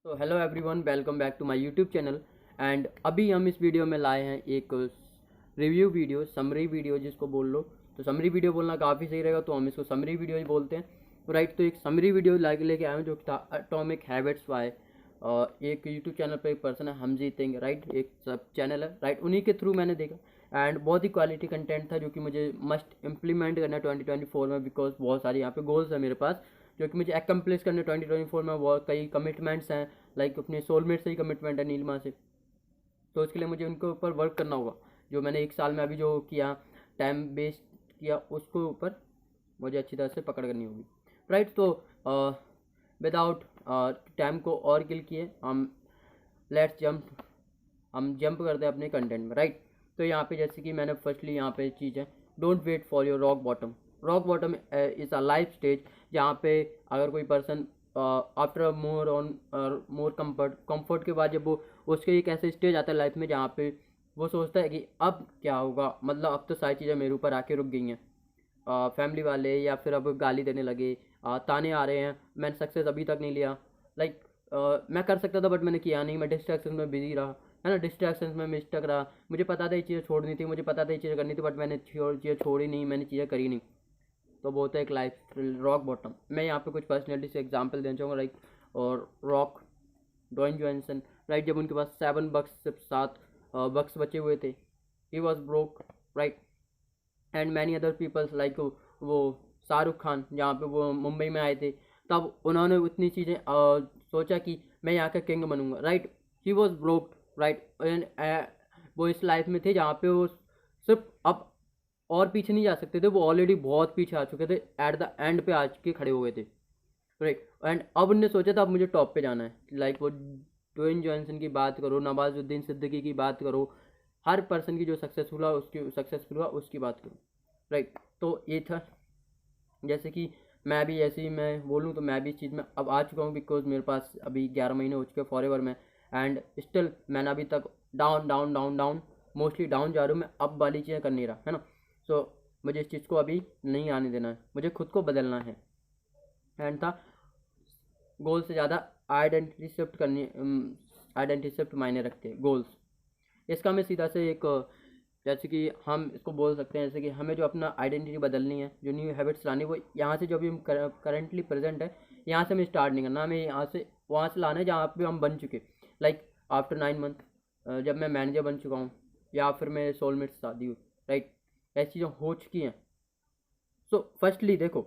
तो hello everyone, welcome back to my YouTube channel. And अभी हम इस वीडियो में लाए हैं एक रिव्यू वीडियो, समरी वीडियो जिसको बोल लो। तो समरी वीडियो बोलना काफ़ी सही रहेगा, तो हम इसको समरी वीडियो ही बोलते हैं। राइट, तो एक समरी वीडियो लेके आए हैं जो था एटॉमिक हैबिट्स बाय एक यूट्यूब चैनल पर एक पर्सन है, हम जीतेंगे। राइट, एक सब चैनल है। राइट, उन्हीं के थ्रू मैंने देखा एंड बहुत ही क्वालिटी कंटेंट था जो कि मुझे मस्ट इम्प्लीमेंट करना है 2024 में, बिकॉज बहुत सारी यहाँ पे गोल्स है मेरे पास जो कि मुझे अकम्प्लिश करने 2024 में। बहुत कई कमिटमेंट्स हैं, लाइक अपने सोलमेट से ही कमिटमेंट है, नीलमा से। तो उसके लिए मुझे उनके ऊपर वर्क करना होगा। जो मैंने एक साल में अभी जो किया, टाइम वेस्ट किया, उसको ऊपर मुझे अच्छी तरह से पकड़ करनी होगी। राइट, तो विदाउट टाइम को और किल किए हम जंप करते हैं अपने कंटेंट में। राइट, तो यहाँ पे जैसे कि मैंने फर्स्टली यहाँ पे चीज़ है, don't wait for your rock bottom. Rock bottom is a life stage जहाँ पे अगर कोई पर्सन आफ्टर मोर कंफर्ट के बाद जब वो उसके एक ऐसे स्टेज आता है लाइफ में जहाँ पे वो सोचता है कि अब क्या होगा, मतलब अब तो सारी चीज़ें मेरे ऊपर आके रुक गई हैं। फैमिली वाले या फिर अब गाली देने लगे, ताने आ रहे हैं, मैंने सक्सेस अभी तक नहीं लिया। लाइक मैं कर सकता था बट मैंने किया नहीं, मैं डिस्ट्रैक्शन में बिजी रहा, है ना, डिस्ट्रैक्शन में मिस्टक रहा। मुझे पता था ये चीज़ें छोड़नी थी, मुझे पता था ये चीज़ें करनी थी, बट मैंने चीज़ें छोड़ी नहीं, मैंने चीज़ें करी नहीं। तो वो होता है एक लाइफ रॉक बॉटम। मैं यहाँ पे कुछ पर्सनैलिटी से एग्जांपल देना चाहूँगा, लाइक और रॉक ड्वाइन जॉनसन। राइट, जब उनके पास 7 बक्स सिर्फ 7 बक्स बचे हुए थे, he was broke. Right, and many other peoples like वो शाहरुख खान, जहाँ पे वो मुंबई में आए थे, तब उन्होंने उतनी चीज़ें सोचा कि मैं यहाँ का किंग बनूंगा। Right, he was broke. Right, वो इस लाइफ में थे जहाँ पे वो सिर्फ अब और पीछे नहीं जा सकते थे, वो ऑलरेडी बहुत पीछे आ चुके थे, एट द एंड पे आ के खड़े हो गए थे। राइट, एंड अब उनने सोचा था अब मुझे टॉप पे जाना है। लाइक वो ड्वेन जॉनसन की बात करो, नवाजुद्दीन सिद्दीकी की बात करो, हर पर्सन की जो सक्सेसफुल हुआ उसकी बात करो। राइट, तो ये था। जैसे कि मैं भी, ऐसे ही मैं बोलूँ तो मैं भी इस चीज़ में अब आ चुका हूँ, बिकॉज मेरे पास अभी 11 महीने हो चुके हैं फॉरएवर में, एंड स्टिल मैंने अभी तक down down down down mostly down जा रहा हूँ मैं, अब वाली चीज़ें कर नहीं रहा, है ना। सो मुझे इस चीज़ को अभी नहीं आने देना है, मुझे खुद को बदलना है। एंड था गोल से ज़्यादा आइडेंटिटी शिफ्ट करनी, आइडेंटिटी शिफ्ट मायने रखते हैं गोल्स। इसका मैं सीधा से एक जैसे कि हम इसको बोल सकते हैं, जैसे कि हमें जो अपना आइडेंटिटी बदलनी है, जो न्यू हैबिट्स लानी है, वो यहाँ से जो भी हम करंटली प्रेजेंट है, यहाँ से हमें स्टार्ट नहीं करना, हमें यहाँ से वहाँ से लाना है जहाँ पे हम बन चुके। लाइक आफ्टर 9 मंथ जब मैं मैनेजर बन चुका हूँ, या फिर मेरे सोलमेट से शादी हुई। राइट, ऐसी चीज़ें हो चुकी हैं। सो फर्स्टली देखो,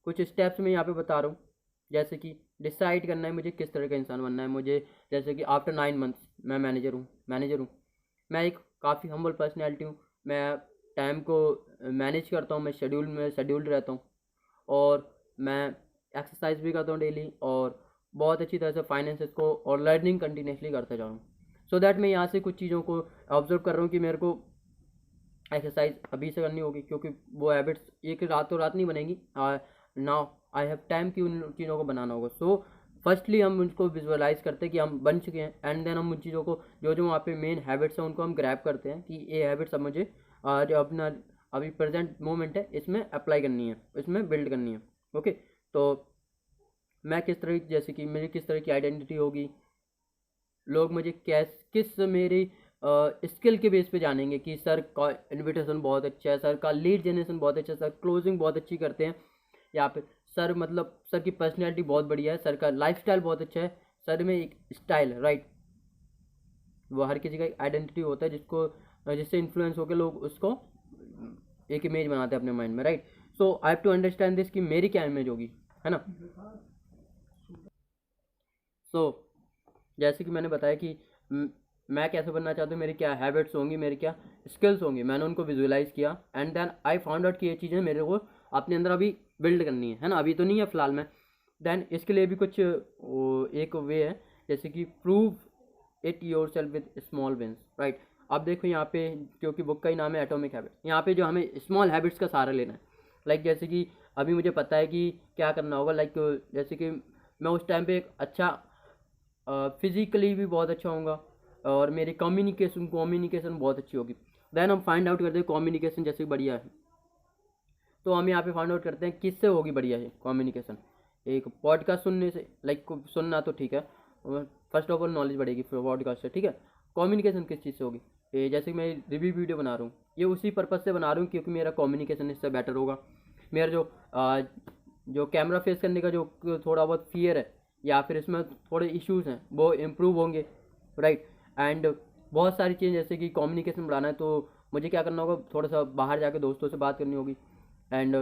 कुछ स्टेप्स मैं यहाँ पे बता रहा हूँ। जैसे कि डिसाइड करना है मुझे किस तरह का इंसान बनना है। मुझे जैसे कि आफ्टर 9 मंथ्स मैं मैनेजर हूँ। मैं एक काफ़ी हम्बल पर्सनैलिटी हूँ। मैं टाइम को मैनेज करता हूँ, मैं शेड्यूल्ड रहता हूँ, और मैं एक्सरसाइज भी करता हूँ डेली, और बहुत अच्छी तरह से फाइनेंसेस को और लर्निंग कंटिन्यूसली करता जा रहा हूँ। सो दैट मैं यहाँ से कुछ चीज़ों को ऑब्जर्व कर रहा हूँ कि मेरे को एक्सरसाइज अभी से करनी होगी, क्योंकि वो हैबिट्स एक रातों रात नहीं बनेंगी। नाउ आई हैव टाइम कि उन चीज़ों को बनाना होगा। सो फर्स्टली हम उनको विजुअलाइज करते हैं कि हम बन चुके हैं, एंड देन हम उन चीज़ों को जो जो वहाँ पे मेन हैबिट्स हैं उनको हम ग्रैब करते हैं कि ये हैबिट्स अब मुझे जो अपना अभी प्रेजेंट मोमेंट है इसमें अप्लाई करनी है, इसमें बिल्ड करनी है। ओके, तो मैं किस तरह, जैसे कि मेरी किस तरह की आइडेंटिटी होगी, लोग मुझे किस मेरी स्किल के बेस पे जानेंगे कि सर का इन्विटेशन बहुत अच्छा है, सर का लीड जनरेशन बहुत अच्छा है, सर क्लोजिंग बहुत अच्छी करते हैं, या फिर सर मतलब सर की पर्सनैलिटी बहुत बढ़िया है, सर का लाइफस्टाइल बहुत अच्छा है, सर में एक स्टाइल है। राइट, वो हर किसी का एक आइडेंटिटी होता है जिसको जिससे इन्फ्लुएंस होकर लोग उसको एक इमेज बनाते हैं अपने माइंड में। Right, so I have to understand this कि मेरी क्या इमेज होगी, है ना। सो जैसे कि मैंने बताया कि मैं कैसे बनना चाहता हूँ, मेरी क्या हैबिट्स होंगी, मेरी क्या स्किल्स होंगी, मैंने उनको विजुअलाइज किया, and then I found out कि ये चीज़ें मेरे को अपने अंदर अभी बिल्ड करनी है ना, अभी तो नहीं है फिलहाल में। देन इसके लिए भी कुछ एक वे है, जैसे कि prove it yourself with small wins. Right, अब देखो यहाँ पे, क्योंकि बुक का ही नाम है एटॉमिक हैबिट, यहाँ पे जो हमें स्मॉल हैबिट्स का सहारा लेना है। लाइक जैसे कि अभी मुझे पता है कि क्या करना होगा, लाइक जैसे कि मैं उस टाइम पे एक अच्छा फिजिकली भी बहुत अच्छा होऊंगा, और मेरी कम्युनिकेशन बहुत अच्छी होगी। देन हम फाइंड आउट करते हैं कम्युनिकेशन जैसे बढ़िया है, तो हम यहाँ पे फाइंड आउट करते हैं किससे होगी बढ़िया है कम्युनिकेशन। एक पॉडकास्ट सुनने से, लाइक सुनना तो ठीक है, फर्स्ट ऑफ ऑल नॉलेज बढ़ेगी पॉडकास्ट से, ठीक है। कम्युनिकेशन किस चीज़ से होगी, ये जैसे मैं रिव्यू वीडियो बना रहा हूँ, ये उसी पर्पज़ से बना रहा हूँ क्योंकि मेरा कम्युनिकेशन इससे बेटर होगा। मेरा जो कैमरा फेस करने का जो थोड़ा बहुत फियर है या फिर इसमें थोड़े इश्यूज़ हैं वो इम्प्रूव होंगे, राइट। एंड बहुत सारी चीज़ें जैसे कि कम्युनिकेशन बढ़ाना है तो मुझे क्या करना होगा, थोड़ा सा बाहर जाके दोस्तों से बात करनी होगी एंड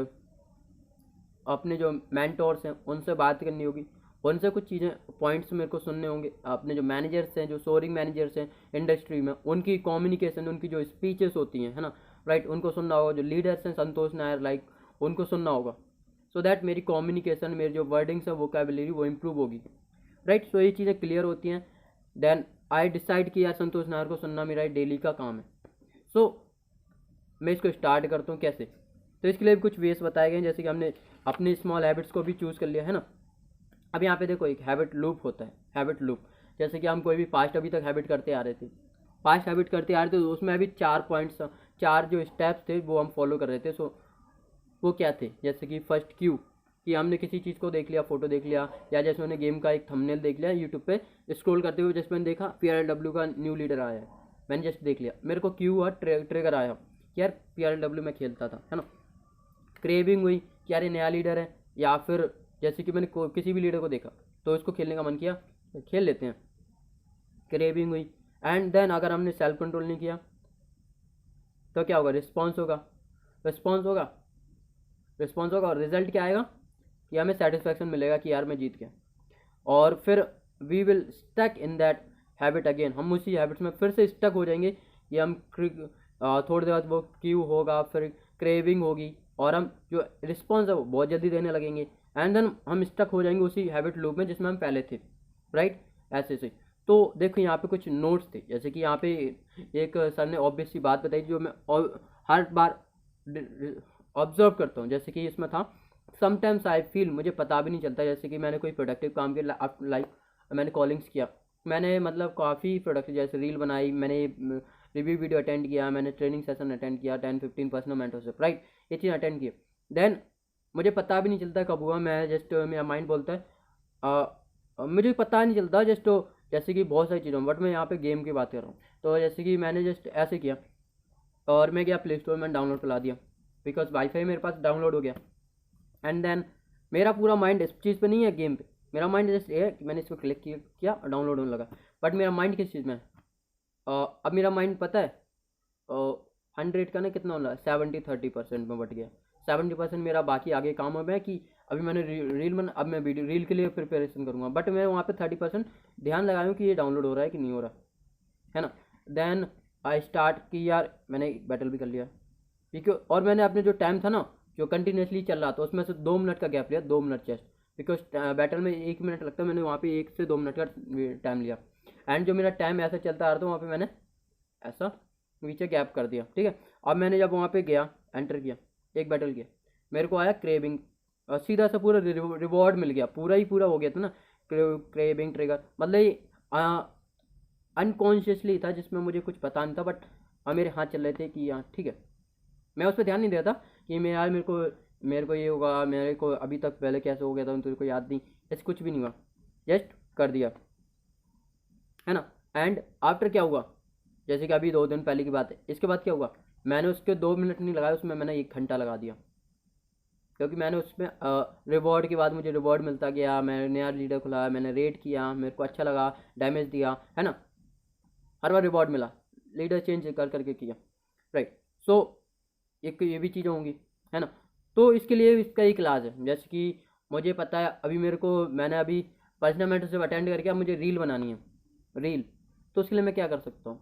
अपने जो मेंटोर्स हैं उनसे बात करनी होगी, उनसे कुछ चीज़ें पॉइंट्स मेरे को सुनने होंगे। अपने जो मैनेजर्स हैं, जो सोरिंग मैनेजर्स हैं इंडस्ट्री में, उनकी कम्युनिकेशन, उनकी जो स्पीचेस होती हैं, है ना, राइट, उनको सुनना होगा। जो लीडर्स हैं संतोष नायर लाइक, उनको सुनना होगा, सो दैट मेरी कम्युनिकेशन, मेरी जो वर्डिंग्स है, वोकैबुलरी वो इम्प्रूव होगी, राइट। सो ये चीज़ें क्लियर होती हैं। देन आई डिसाइड किया संतोष नायर को सुनना मेरा डेली का काम है। सो मैं इसको स्टार्ट करता हूँ कैसे, तो इसके लिए भी कुछ वेज बताए गए हैं, जैसे कि हमने अपने स्मॉल हैबिट्स को भी चूज़ कर लिया है ना। अब यहाँ पे देखो एक हैबिट लूप होता है, हैबिट लूप, जैसे कि हम कोई भी पास्ट अभी तक हैबिट करते आ रहे थे, पास्ट हैबिट करते आ रहे थे, तो उसमें अभी 4 पॉइंट्स, 4 जो स्टेप्स थे वो हम फॉलो कर रहे थे। सो वो क्या थे, जैसे कि फर्स्ट क्यू, कि हमने किसी चीज़ को देख लिया, फोटो देख लिया, या जैसे मैंने गेम का एक थंबनेल देख लिया यूट्यूब पे स्क्रॉल करते हुए, जैसे मैंने देखा PRLW का न्यू लीडर आया है, मैंने जस्ट देख लिया, मेरे को क्यू हुआ, ट्रिगर आया कि यार PRLW में खेलता था, है ना। क्रेविंग हुई कि यार ये नया लीडर है, या फिर जैसे कि मैंने किसी भी लीडर को देखा तो इसको खेलने का मन किया, खेल लेते हैं, क्रेविंग हुई। एंड देन अगर हमने सेल्फ कंट्रोल नहीं किया तो क्या होगा, रिस्पॉन्स होगा, रिस्पॉन्स होगा, रिस्पॉन्स होगा, और रिजल्ट क्या आएगा कि हमें सेटिस्फैक्शन मिलेगा कि यार मैं जीत गया। और फिर we will stuck in that habit again, हम उसी हैबिट्स में फिर से स्टक हो जाएंगे कि हम थोड़ी देर बाद वो क्यू होगा, फिर क्रेविंग होगी, और हम जो रिस्पॉन्स है वो बहुत जल्दी देने लगेंगे, एंड देन हम स्टक हो जाएंगे उसी हैबिट लूप में जिसमें हम पहले थे, राइट, ऐसे से। तो देखो यहाँ पे कुछ नोट्स थे, जैसे कि यहाँ पे एक सर ने ऑब्वियस सी बात बताई जो मैं हर बार ऑब्जर्व करता हूँ, जैसे कि इसमें था समटाइम्स आई फील, मुझे पता भी नहीं चलता, जैसे कि मैंने कोई प्रोडक्टिव काम किया, लाइक मैंने कॉलिंग्स किया, मैंने मतलब काफ़ी प्रोडक्टिव, जैसे रील बनाई, मैंने रिव्यू वीडियो अटेंड किया, मैंने ट्रेनिंग सेशन अटेंड किया, 10-15 पर्सनल मेंटरशिप, राइट, ये चीज़ अटेंड किया। देन मुझे पता भी नहीं चलता कब हुआ, मैं जस्ट मेरा माइंड बोलता है मुझे पता नहीं चलता, जस्ट जैसे कि बहुत सारी चीज़ों, बट मैं यहाँ पे गेम की बात कर रहा हूँ। तो जैसे कि मैंने जस्ट ऐसे किया और मैं गया प्ले स्टोर में, डाउनलोड करा दिया, बिकॉज वाईफाई मेरे पास डाउनलोड हो गया। एंड देन मेरा पूरा माइंड इस चीज़ पे नहीं है, गेम पे, मेरा माइंड जस्ट ये है कि मैंने इस पर क्लिक किया और डाउनलोड होने लगा, बट मेरा माइंड किस चीज़ में है, अब मेरा माइंड पता है 100 का ना कितना होना है, 70-30% में बट गया। 70% मेरा बाकी आगे काम है कि अभी मैंने रील बना, अब मैं वीडियो रील के लिए प्रिपरेशन करूँगा, बट मैं वहाँ पे 30% ध्यान लगाऊँ कि ये डाउनलोड हो रहा है कि नहीं हो रहा है ना। देन आई स्टार्ट कि यार मैंने बैटल भी कर लिया, ठीक है, और मैंने अपने जो टाइम था ना जो कंटिन्यूसली चल रहा था उसमें से 2 मिनट का गैप लिया, 2 मिनट चेस्ट, बिकॉज बैटल में 1 मिनट लगता है, मैंने वहाँ पे 1 से 2 मिनट का टाइम लिया। एंड जो मेरा टाइम ऐसा चलता आ रहा था वहाँ पे मैंने ऐसा नीचे गैप कर दिया, ठीक है। अब मैंने जब वहाँ पे गया, एंटर किया, एक बैटल किया, मेरे को आया क्रेविंग, और सीधा सा पूरा रिवॉर्ड मिल गया, पूरा ही पूरा हो गया था ना, क्रेविंग ट्रिगर, मतलब ये अनकॉन्शियसली था जिसमें मुझे कुछ पता नहीं था, बट मेरे हाथ चल रहे थे कि हाँ ठीक है, मैं उस पर ध्यान नहीं देता कि मैं यार मेरे को ये होगा, मेरे को अभी तक पहले कैसे हो गया था तेरे को याद नहीं, ऐसे कुछ भी नहीं हुआ, जस्ट कर दिया, है ना। एंड आफ्टर क्या हुआ, जैसे कि अभी 2 दिन पहले की बात है, इसके बाद क्या हुआ, मैंने उसके 2 मिनट नहीं लगाया, उसमें मैंने 1 घंटा लगा दिया, क्योंकि मैंने उसमें रिवॉर्ड के बाद मुझे रिवॉर्ड मिलता गया, मैंने नया लीडर खुलाया, मैंने रेड किया, मेरे को अच्छा लगा, डैमेज दिया, है ना, हर बार रिवॉर्ड मिला, लीडर चेंज कर करके किया, राइट। सो एक ये भी चीज़ें होंगी, है ना। तो इसके लिए इसका एक इलाज है, जैसे कि मुझे पता है अभी मेरे को, मैंने अभी पर्सनल मेंटरशिप अटेंड करके अब मुझे रील बनानी है, रील, तो उसके लिए मैं क्या कर सकता हूँ,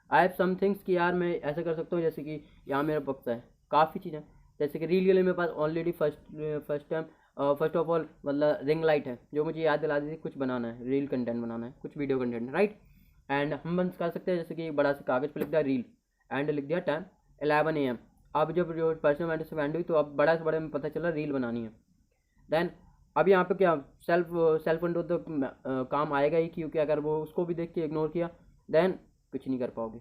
आई हैव सम थिंग्स कि यार मैं ऐसे कर सकता हूँ, जैसे कि यहाँ मेरा पक्का है काफ़ी चीज़ें, जैसे कि रील के लिए मेरे पास ऑलरेडी फर्स्ट ऑफ ऑल मतलब रिंग लाइट है, जो मुझे याद दिला दी कुछ बनाना है, रील कंटेंट बनाना है, कुछ वीडियो कंटेंट, राइट। एंड हम बंद कर सकते हैं, जैसे कि बड़ा सा कागज़ पर लिख दिया रील, एंड लिख दिया टाइम 11 AM। अब जब जो पर्सनल मेंटरशिप एंड हुई तो अब बड़ा से बड़ा में पता चला रील बनानी है। देन अब यहाँ पे क्या सेल्फ कंट्रोल तो काम आएगा ही, क्योंकि अगर वो उसको भी देख के इग्नोर किया देन कुछ नहीं कर पाओगे,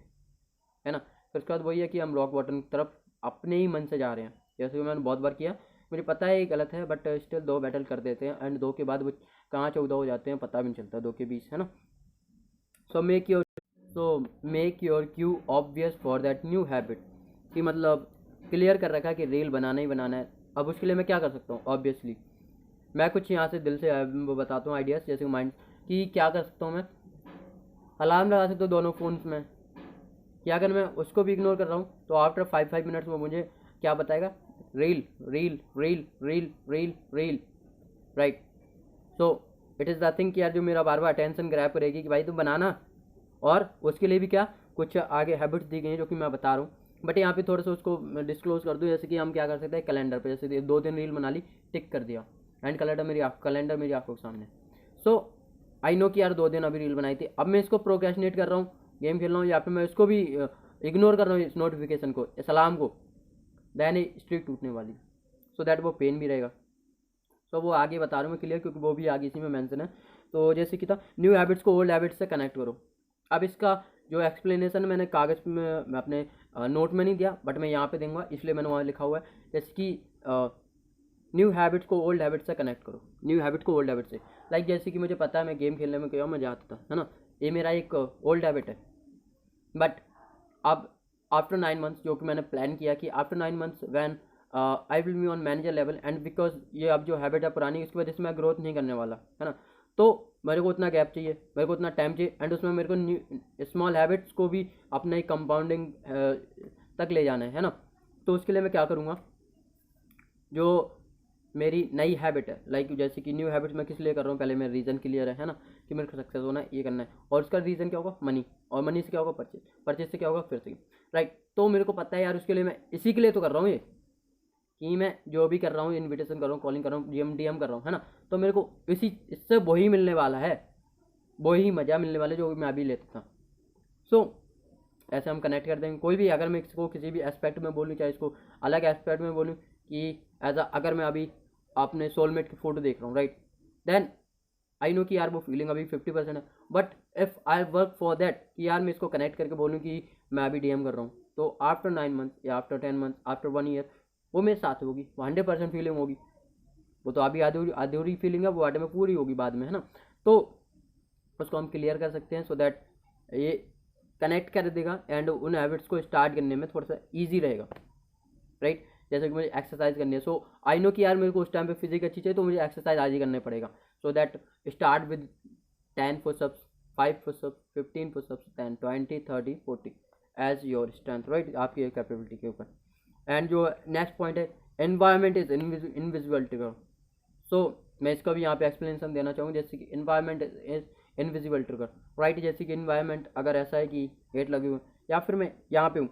है ना। फिर उसके बाद वही है कि हम रॉक बॉटम की तरफ अपने ही मन से जा रहे हैं, जैसे कि मैंने बहुत बार किया, मुझे पता है ये गलत है, बट स्टिल 2 बैटल कर देते हैं, एंड 2 के बाद वो कहाँ 14 हो जाते हैं पता भी नहीं चलता, 2 के 20, है ना। Make your Q obvious for that new habit, कि मतलब क्लियर कर रखा है कि रील बनाना ही बनाना है। अब उसके लिए मैं क्या कर सकता हूँ, ऑब्वियसली मैं कुछ यहाँ से दिल से बताता हूँ आइडियाज़, जैसे माइंड कि क्या कर सकता हूँ मैं, अलार्म लगा सकता हूँ दोनों फ़ोन्स में, कि अगर मैं उसको भी इग्नोर कर रहा हूँ तो आफ्टर 5 मिनट्स में मुझे क्या बताएगा, reel reel reel reel reel reel, right. So it is the thing कि यार जो मेरा बार बार अटेंशन ग्रैब करेगी कि भाई तुम बनाना, और उसके लिए भी क्या कुछ आगे हैबिट्स दी गई हैं जो कि मैं बता रहा हूँ। बट यहाँ पे थोड़ा सा उसको डिस्क्लोज कर दूँ, जैसे कि हम क्या कर सकते हैं कैलेंडर पे, जैसे 2 दिन रील बना ली, टिक कर दिया, एंड कैलेंडर मेरी आंखों के सामने। सो आई नो कि यार 2 दिन अभी रील बनाई थी, अब मैं इसको प्रोक्रेस्टिनेट कर रहा हूँ, गेम खेल रहा हूँ, या फिर मैं इसको भी इग्नोर कर रहा हूँ इस नोटिफिकेशन को, इस अलार्म को, देन स्ट्रीक टूटने वाली, सो दैट वो पेन भी रहेगा। तो वो आगे बता रहा हूँ मैं क्लियर, क्योंकि वो भी आगे इसी में मेंशन है। तो जैसे कि था न्यू हैबिट्स को ओल्ड हैबिट्स से कनेक्ट करो। अब इसका जो एक्सप्लेनेशन मैंने कागज़ में मैं अपने नोट में नहीं दिया, बट मैं यहाँ पे दूंगा, इसलिए मैंने वहाँ लिखा हुआ है, जैसे कि न्यू हैबिट्स को ओल्ड हैबिट से कनेक्ट करो, न्यू हैबिट को ओल्ड हैबिट से, लाइक जैसे कि मुझे पता है मैं गेम खेलने में क्या मजा आता था, है ना, ये मेरा एक ओल्ड हैबिट है। बट अब आफ्टर 9 मंथ्स, जो कि मैंने प्लान किया कि after 9 months when I will be on manager level, and because ये अब जो हैबिट है पुरानी, इसकी वजह से मैं ग्रोथ नहीं करने वाला, है ना, तो मेरे को उतना गैप चाहिए, मेरे को उतना टाइम चाहिए, एंड उसमें मेरे को न्यू स्मॉल हैबिट्स को भी अपने कंपाउंडिंग तक ले जाना है ना। तो उसके लिए मैं क्या करूँगा, जो मेरी नई हैबिट है, लाइक जैसे कि न्यू हैबिट मैं किस लिए कर रहा हूँ, पहले मेरा रीज़न क्लियर है ना, कि मेरे को सक्सेस होना है, ये करना है, और उसका रीज़न क्या होगा, मनी, और मनी से क्या होगा, परचेज, परचेज से क्या होगा, फिर से, राइट। तो मेरे को पता है यार उसके लिए मैं इसी के लिए तो कर रहा हूँ ये, कि मैं जो भी कर रहा हूँ, इन्विटेशन कर रहा हूँ, कॉलिंग कर रहा हूँ, डीएम कर रहा हूँ, है ना, तो मेरे को इससे वही मिलने वाला है, वही मज़ा मिलने वाला है जो मैं अभी लेता था। सो ऐसे हम कनेक्ट कर देंगे। कोई भी अगर मैं इसको किसी भी एस्पेक्ट में बोलूँ, चाहे इसको अलग एस्पेक्ट में बोलूँ, कि एज अगर मैं अभी अपने सोलमेट की फ़ोटो देख रहा हूँ, राइट, देन आई नो कि यार वो फीलिंग अभी 50% है, but if I work for that, कि यार मैं इसको कनेक्ट करके बोलूँ कि मैं अभी डीएम कर रहा हूँ, तो आफ्टर 9 मंथ्स या आफ्टर 10 मंथ्स, आफ्टर 1 ईयर, वो मेरे साथ होगी, वो 100% फीलिंग होगी। वो तो अभी अधूरी फीलिंग है, वो आधे में पूरी होगी बाद में, है ना। तो उसको हम क्लियर कर सकते हैं, सो दैट ये कनेक्ट कर देगा, एंड उन हैबिट्स को स्टार्ट करने में थोड़ा सा ईजी रहेगा, राइट। जैसे कि मुझे एक्सरसाइज करनी है, सो आई नो कि यार मेरे को उस टाइम पे फिजिक अच्छी चाहिए, तो मुझे एक्सरसाइज आज ही करना पड़ेगा, so that start with 10 pushups, 5 pushups, 15 pushups, 10, 20, 30, 40 as your strength, right, आपकी कैपेबिलिटी के ऊपर। एंड जो नेक्स्ट पॉइंट है, environment is invisible trigger. So मैं इसका भी यहाँ पे एक्सप्लेनेशन देना चाहूँगा, जैसे कि environment is invisible trigger, right. जैसे कि इन्वायरमेंट अगर ऐसा है कि हेट लगे हुए, या फिर मैं यहाँ पे हूँ,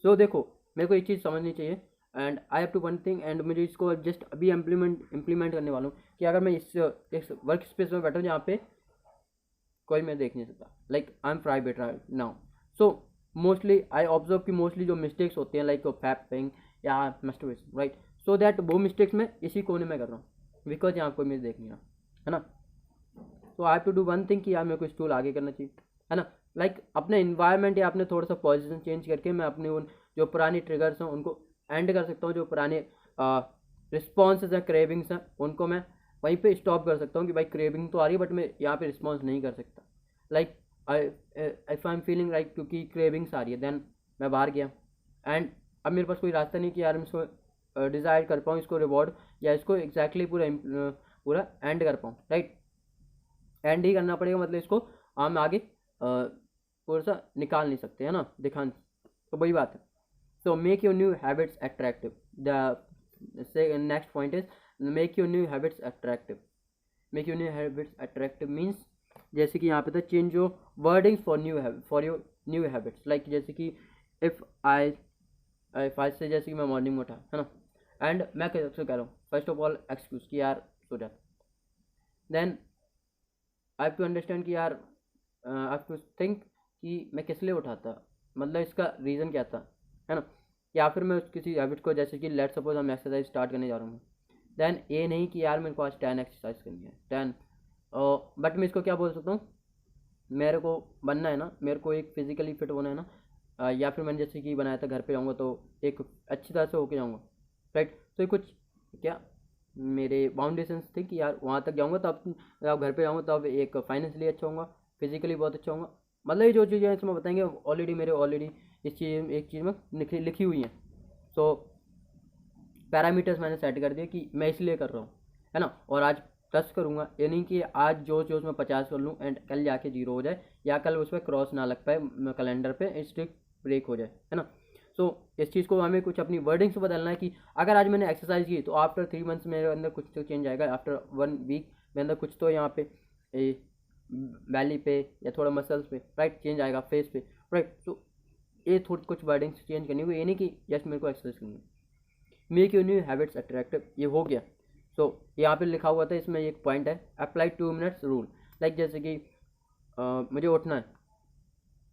सो देखो मेरे को एक चीज़ समझनी चाहिए, and I have to one thing, and मुझे इसको जस्ट अभी इम्प्लीमेंट करने वाला हूँ, कि अगर मैं इस वर्क स्पेस में बैठा हूँ जहाँ पे कोई मैं देख नहीं सकता, like I am private right now, so mostly I observe कि मोस्टली जो मिस्टेक्स होते हैं, लाइक फैपिंग या मस्टरबेशन, राइट, सो दैट वो मिस्टेक्स मैं इसी कोने में कर रहा हूँ, बिकॉज यहाँ कोई मुझे देख नहीं रहा, है ना। तो I have to do one thing, कि यार मेरे को स्टूल आगे करना चाहिए, है ना, लाइक अपने इन्वायरमेंट या अपने थोड़ा सा पोजीशन चेंज करके मैं अपने उन जो पुरानी ट्रिगर्स हैं उनको एंड कर सकता हूँ, जो पुराने रिस्पॉन्सेज हैं, क्रेविंग्स हैं, उनको मैं वहीं पे स्टॉप कर सकता हूँ, कि भाई क्रेविंग तो आ रही है बट मैं यहाँ पे रिस्पॉन्स नहीं कर सकता, like if I am feeling like, क्योंकि क्रेविंग्स आ रही है, देन मैं बाहर गया, एंड अब मेरे पास कोई रास्ता नहीं कि यार मैं इसको डिसाइड कर पाऊँ, इसको रिवॉर्ड या इसको एग्जैक्टली पूरा एंड कर पाऊँ, राइट। एंड ही करना पड़ेगा, मतलब इसको हम आगे थोड़ा सा निकाल नहीं सकते, है ना, दिखा नहीं, तो वही बात है। So make your new habits attractive, the next point is make your new habits attractive. Make your new habits attractive means, जैसे कि यहाँ पे था change your wordings for your new habits, like जैसे कि इफ़ आई से, जैसे कि मैं मॉर्निंग में उठा, है ना, एंड मैं कैसे कह रहा हूँ, फर्स्ट ऑफ ऑल एक्सक्यूज कि यार सो जाता, then I have to understand कि यार आई हैव टू थिंक कि मैं किस लिए उठाता, मतलब इसका रीज़न क्या था, है ना। या फिर मैं उस किसी हैबिट को, जैसे कि लेट्स सपोज हम एक्सरसाइज स्टार्ट करने जा रहा हूँ, देन ये नहीं कि यार मेरे को आज 10 एक्सरसाइज करनी है, 10, बट मैं इसको क्या बोल सकता हूँ, मेरे को बनना है ना, मेरे को एक फिजिकली फिट होना है ना, या फिर मैंने जैसे कि बनाया था घर पे जाऊँगा तो एक अच्छी तरह से होके जाऊँगा, राइट। तो ये कुछ क्या मेरे बाउंडेशंस थे कि यार वहाँ तक जाऊँगा तब, जब घर पे जाऊँगा तब एक फाइनेंशियली अच्छा होऊंगा, फिजिकली बहुत अच्छा होऊंगा। मतलब ये जो चीज़ें हैं इसमें बताएंगे ऑलरेडी मेरे ऑलरेडी इस चीज़ एक चीज़ में लिखी हुई हैं। सो पैरामीटर्स मैंने सेट कर दिए कि मैं इसलिए कर रहा हूँ, है ना। और आज 10 करूँगा, ये नहीं कि आज जो जो मैं 50 कर लूँ एंड कल जाके 0 हो जाए, या कल उस पर क्रॉस ना लग पाए कैलेंडर पे, स्ट्रिक ब्रेक हो जाए, है ना। सो इस चीज़ को हमें कुछ अपनी वर्डिंग से बदलना है कि अगर आज मैंने एक्सरसाइज की तो आफ्टर 3 मंथ्स मेरे अंदर कुछ तो चेंज आएगा, आफ्टर 1 वीक मेरे अंदर कुछ तो यहाँ पे वैली पे या थोड़ा मसल्स पे, राइट, चेंज आएगा, फेस पे, राइट। सो ये थोड़ी कुछ वर्डिंग्स चेंज करनी होगी, ये नहीं कि जस्ट मेरे को एक्सरसाइज करनी है। Make your new habits attractive, ये हो गया। सो यहाँ पे लिखा हुआ था, इसमें एक पॉइंट है, अप्लाई 2 मिनट्स रूल। लाइक जैसे कि मुझे उठना है,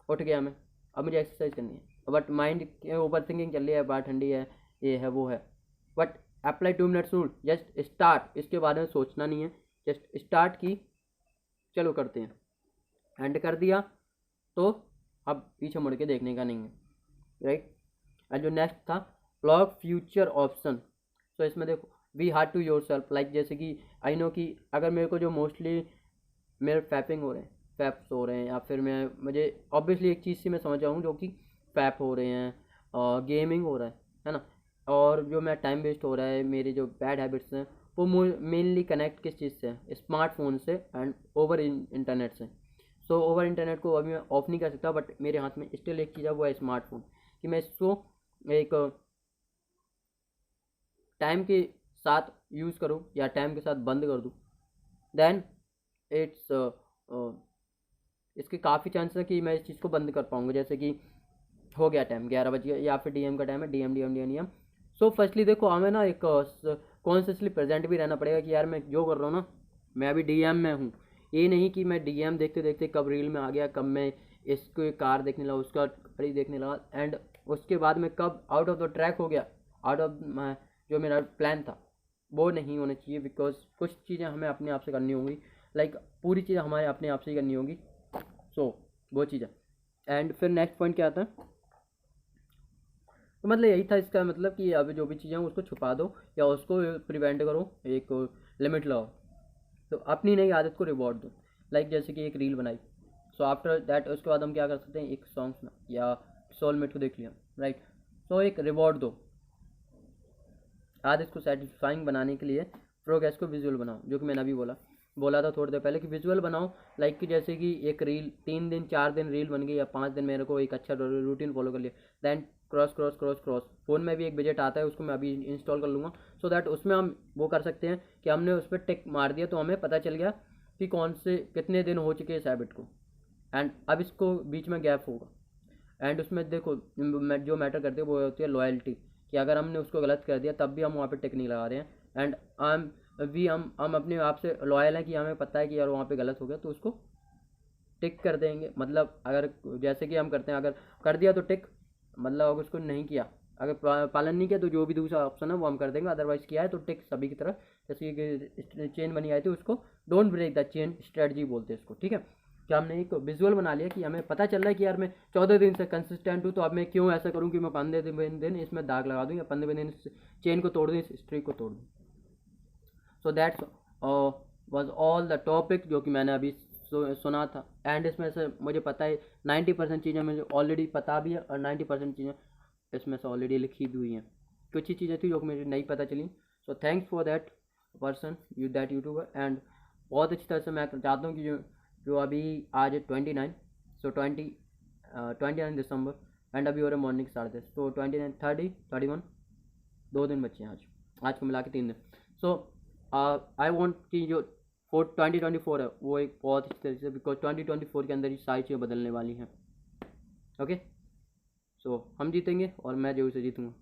उठ गया मैं, अब मुझे एक्सरसाइज करनी है, बट माइंड ओवर थिंकिंग चल रही है, बात ठंडी है, ये है वो है, but apply 2 minutes rule, just start, इसके बारे में सोचना नहीं है, जस्ट स्टार्ट की, चलो करते हैं, एंड कर दिया तो अब पीछे मुड़ के देखने का नहीं है, राइट। और जो नेक्स्ट था ब्लॉक फ्यूचर ऑप्शन। तो इसमें देखो we hard to yourself, like जैसे कि आई नो कि अगर मेरे को जो मोस्टली मेरे फैपिंग हो रहे हैं, फैप्स हो रहे हैं, या फिर मुझे ऑब्वियसली एक चीज़ से मैं समझ जाऊँ जो कि फैप हो रहे हैं और गेमिंग हो रहा है ना, और जो मैं टाइम वेस्ट हो रहा है, मेरे जो बैड हैबिट्स हैं वो मेनली कनेक्ट किस चीज़ से है, स्मार्टफोन से एंड ओवर इंटरनेट से। सो ओवर इंटरनेट को अभी मैं ऑफ नहीं कर सकता, बट मेरे हाथ में स्टिल एक चीज़ है, वो है स्मार्टफोन, कि मैं इसको एक टाइम के साथ यूज़ करूँ या टाइम के साथ बंद कर दूँ, देन इट्स इसके काफ़ी चांसेस है कि मैं इस चीज़ को बंद कर पाऊँगा। जैसे कि हो गया टाइम 11 बज गया, या फिर डीएम का टाइम है, DM DM DM DM. So firstly देखो हमें ना एक कॉन्शियसली प्रेजेंट भी रहना पड़ेगा कि यार मैं जो कर रहा हूँ ना, मैं अभी डीएम में हूँ। ये नहीं कि मैं डीएम देखते देखते कब रील में आ गया, कब मैं इसको कार देखने लगा, उसका घड़ी देखने लगा, एंड उसके बाद में कब आउट ऑफ द ट्रैक हो गया, आउट ऑफ जो मेरा प्लान था, वो नहीं होना चाहिए। बिकॉज कुछ चीज़ें हमें अपने आप से करनी होंगी, लाइक पूरी चीज़ें हमारे अपने आप से ही करनी होगी। सो वो चीज़ है। एंड फिर नेक्स्ट पॉइंट क्या आता है, तो मतलब यही था इसका मतलब कि अब जो भी चीज़ें हैं उसको छुपा दो या उसको प्रिवेंट करो, एक लिमिट लगाओ। तो अपनी नई आदत को रिवॉर्ड दो, लाइक जैसे कि एक रील बनाई, सो आफ्टर दैट उसके बाद हम क्या कर सकते हैं, एक सॉन्ग सुना या सोलमेट को देख लिया, राइट। सो एक रिवॉर्ड दो। आदत को सेटिस्फाइंग बनाने के लिए प्रोग्रेस को विजुअल बनाओ, जो कि मैंने अभी बोला था थोड़ी देर पहले कि विजुअल बनाओ, लाइक कि जैसे कि एक रील 3 दिन 4 दिन रील बन गई, या 5 दिन मेरे को एक अच्छा रूटीन फॉलो कर लिया, then cross cross cross cross, phone में भी एक बजट आता है, उसको मैं अभी इंस्टॉल कर लूँगा, सो दैट उसमें हम वो कर सकते हैं कि हमने उस पर टिक मार दिया तो हमें पता चल गया कि कौन से कितने दिन हो चुके इस हैबिट को, एंड अब इसको बीच में गैप होगा। एंड उसमें देखो जो मैटर करती है वो होती है लॉयल्टी, कि अगर हमने उसको गलत कर दिया तब भी हम वहाँ पे टिक नहीं लगा रहे हैं, एंड हम अपने आप से लॉयल हैं कि हमें पता है कि यार वहाँ पे गलत हो गया, तो उसको टिक कर देंगे। मतलब अगर जैसे कि हम करते हैं, अगर कर दिया तो टिक, मतलब अगर उसको नहीं किया, अगर पालन नहीं किया तो जो भी दूसरा ऑप्शन है वो हम कर देंगे, अदरवाइज किया है तो टिक सभी की तरफ। जैसे कि चेन बनी आई थी, उसको don't break the chain strategy बोलते हैं इसको, ठीक है। कि हमने एक विजुअल बना लिया कि हमें पता चल रहा है कि यार मैं 14 दिन से कंसिस्टेंट हूँ, तो अब मैं क्यों ऐसा करूँ कि मैं 15 दिन इसमें दाग लगा दूँ, या 15 दिन चेन को तोड़ दूँ, इस स्ट्रीक को तोड़ दूँ। So that's was all the topic जो कि मैंने अभी सुना था। एंड इसमें से मुझे पता है 90% चीज़ें मुझे ऑलरेडी पता भी है, और 90% चीज़ें इसमें से ऑलरेडी लिखी भी हुई हैं। कुछ ही चीज़ें थी जो कि मुझे नहीं पता चली। So thanks for that person, that YouTuber. And बहुत अच्छी तरह से मैं चाहता हूँ कि जो अभी आज 29, सो 29 दिसंबर, एंड अभी हो रहा है मॉर्निंग 10:30, तो 29 30 31 2 दिन बच्चे हैं आज को मिला के 3 दिन। सो आई वॉन्ट कि जो 2024 है वो एक बहुत अच्छी तरीके से, बिकॉज 2024 के अंदर ही सारी चीज़ें बदलने वाली हैं। ओके, सो हम जीतेंगे और मैं जरूर से जीतूँगा।